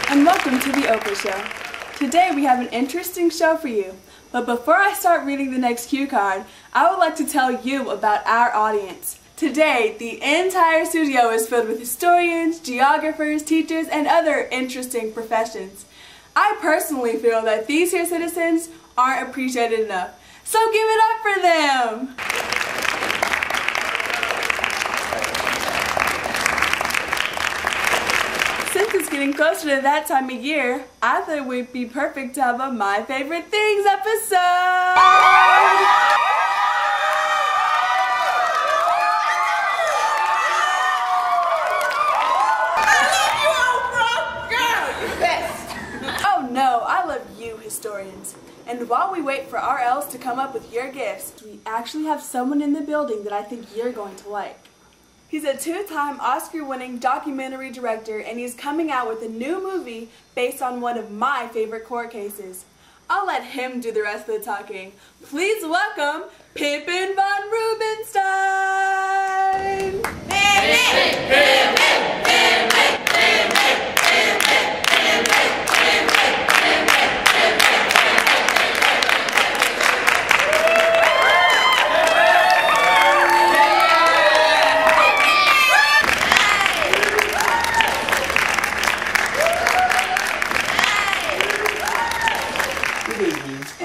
And welcome to the Oprah Show. Today we have an interesting show for you. But before I start reading the next cue card, I would like to tell you about our audience. Today, the entire studio is filled with historians, geographers, teachers, and other interesting professions. I personally feel that these here citizens aren't appreciated enough. So give it up for them! Since it's getting closer to that time of year, I thought it would be perfect to have a My Favorite Things episode! Oh no, I love you historians. And while we wait for our elves to come up with your gifts, we actually have someone in the building that I think you're going to like. He's a two-time Oscar-winning documentary director, and he's coming out with a new movie based on one of my favorite court cases. I'll let him do the rest of the talking. Please welcome Pippin von Rubenstein!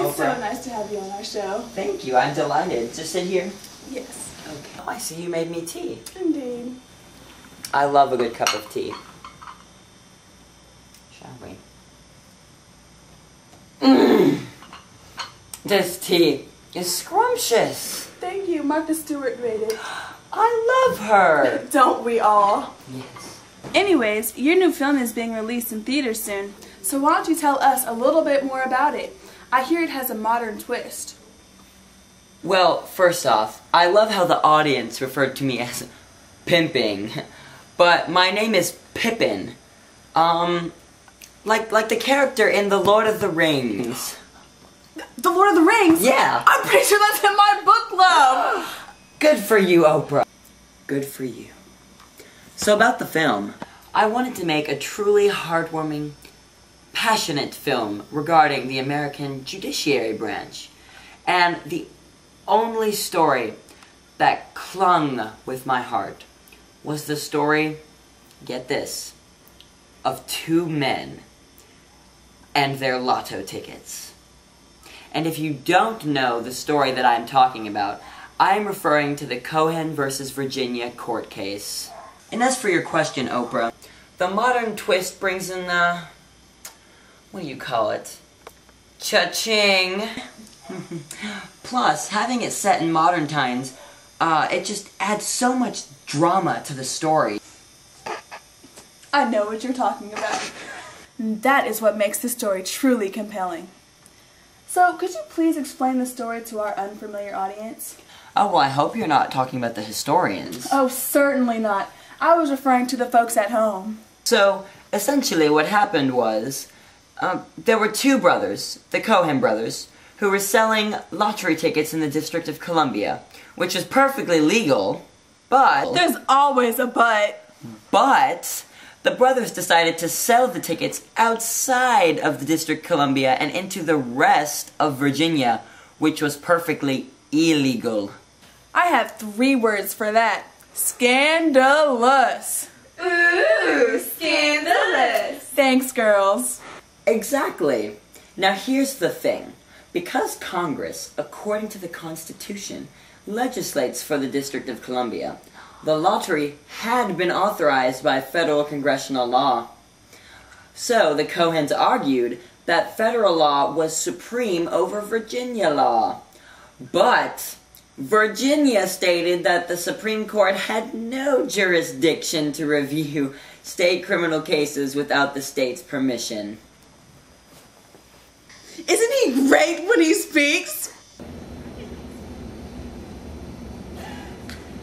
It's so nice to have you on our show. Thank you, I'm delighted. Just sit here? Yes. Okay. Oh, I see you made me tea. Indeed. I love a good cup of tea. Shall we? This tea is scrumptious. Thank you, Martha Stewart made it. I love her. Don't we all? Yes. Anyways, your new film is being released in theaters soon, so why don't you tell us a little bit more about it? I hear it has a modern twist. Well, first off, I love how the audience referred to me as pimping, but my name is Pippin. Like the character in The Lord of the Rings. The Lord of the Rings? Yeah. I'm pretty sure that's in my book club. Good for you, Oprah. Good for you. So about the film, I wanted to make a truly heartwarming, passionate film regarding the American judiciary branch. And the only story that clung with my heart was the story, get this, of two men and their lotto tickets. And if you don't know the story that I'm talking about, I'm referring to the Cohens versus Virginia court case. And as for your question, Oprah, the modern twist brings in what do you call it? Cha-ching! Plus, having it set in modern times, it just adds so much drama to the story. I know what you're talking about. That is what makes the story truly compelling. So, could you please explain the story to our unfamiliar audience? Oh, well, I hope you're not talking about the historians. Oh, certainly not. I was referring to the folks at home. So, essentially what happened was, there were two brothers, the Cohen brothers, who were selling lottery tickets in the District of Columbia, which is perfectly legal, but... There's always a but. But the brothers decided to sell the tickets outside of the District of Columbia and into the rest of Virginia, which was perfectly illegal. I have 3 words for that. Scandalous. Ooh, scandalous. Thanks, girls. Exactly. Now here's the thing. Because Congress, according to the Constitution, legislates for the District of Columbia, the lottery had been authorized by federal congressional law. So the Cohens argued that federal law was supreme over Virginia law. But Virginia stated that the Supreme Court had no jurisdiction to review state criminal cases without the state's permission. Isn't he great when he speaks?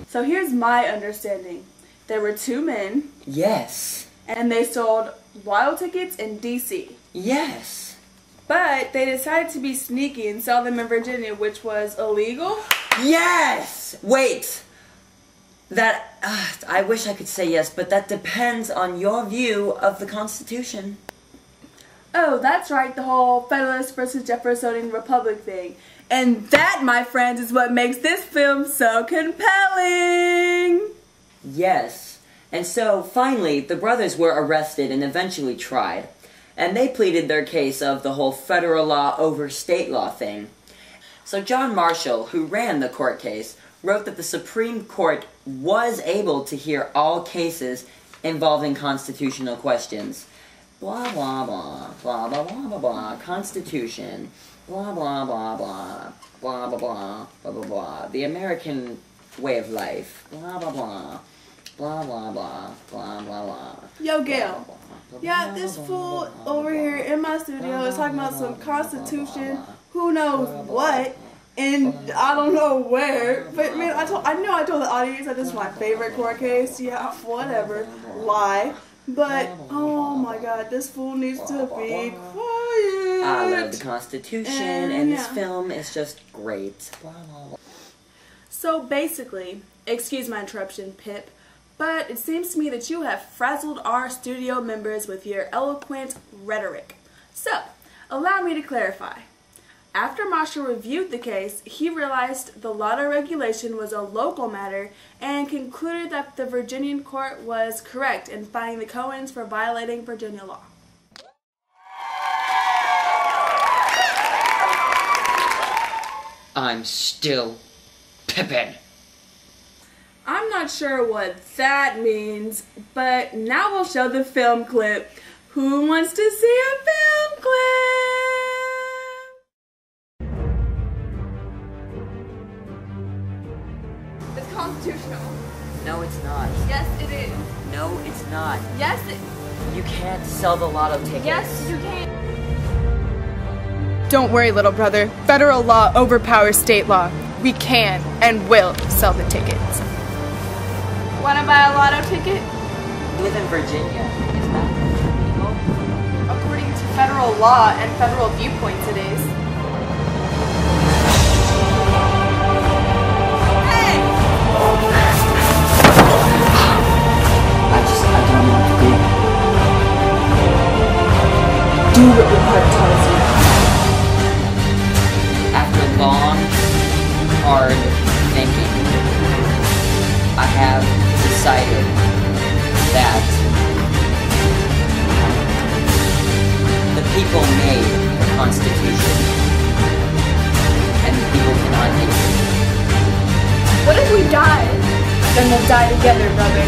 So here's my understanding. There were 2 men. Yes. And they sold lotto tickets in D.C. Yes. but they decided to be sneaky and sell them in Virginia, which was illegal. Yes! Wait! I wish I could say yes, but that depends on your view of the Constitution. Oh, that's right, the whole Federalist versus Jeffersonian Republic thing. And that, my friends, is what makes this film so compelling! Yes. And so, finally, the brothers were arrested and eventually tried. And they pleaded their case of the whole federal law over state law thing. So John Marshall, who ran the court case, wrote that the Supreme Court was able to hear all cases involving constitutional questions. Blah, blah, blah, blah, blah, blah, blah, blah, Constitution, blah, blah, blah, blah, blah, blah, blah, blah, blah, blah, the American way of life, blah, blah, blah, blah, blah, blah, blah, blah, blah. Yo, Gail. Yeah, this fool over here in my studio is talking about some Constitution, who knows what, and I don't know where. But man, I told the audience that this is my favorite court case. Yeah, whatever, lie. But oh my God, this fool needs to be quiet. I love the Constitution, and this film is just great. So basically, excuse my interruption, Pip, but it seems to me that you have frazzled our studio members with your eloquent rhetoric. So, allow me to clarify. After Marshall reviewed the case, he realized the lotto regulation was a local matter and concluded that the Virginian court was correct in finding the Cohens for violating Virginia law. I'm still Pippin. I'm not sure what that means, but now we'll show the film clip. Who wants to see a film clip? It's constitutional. No, it's not. Yes, it is. No, it's not. Yes, You can't sell the lotto tickets. yes, you can. Don't worry, little brother. Federal law overpowers state law. We can and will sell the tickets. Want to buy a lotto ticket? You live in Virginia. Is that legal? According to federal law and federal viewpoints, it is. I don't know what to do. Do what your heart tells you. After long, hard thinking, I have decided that the people made the Constitution, and the people cannot make it. What if we die? Then we'll die together, brother.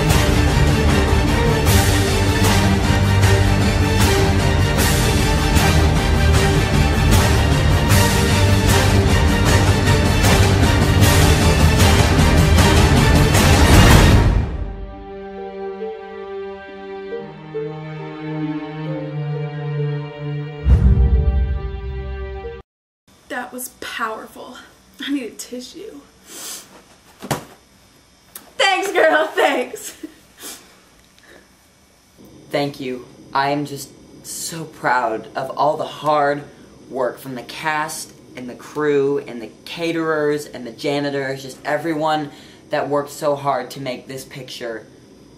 That was powerful. I need a tissue. Thanks, girl, thanks. Thank you. I am just so proud of all the hard work from the cast and the crew and the caterers and the janitors, just everyone that worked so hard to make this picture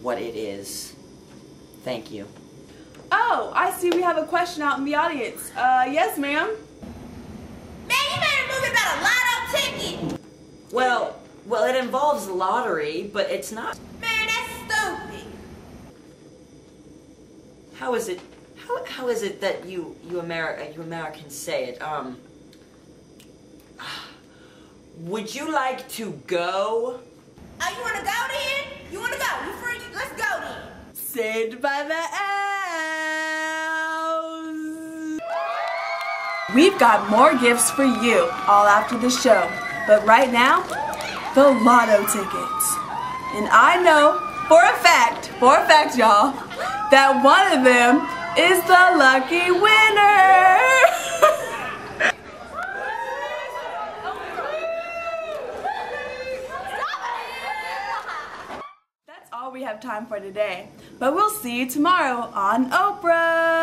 what it is. Thank you. Oh, I see we have a question out in the audience. Yes, ma'am. Man, you made a movie about a lotto ticket. Well, it involves lottery, but it's not. Man, that's stupid. How is it that you Americans say it? Would you like to go? Oh, you want to go then? You want to go? You free? Let's go then. Saved by the L's. We've got more gifts for you all after the show, but right now, the lotto tickets. And I know for a fact, y'all, that one of them is the lucky winner. That's all we have time for today, but we'll see you tomorrow on Oprah.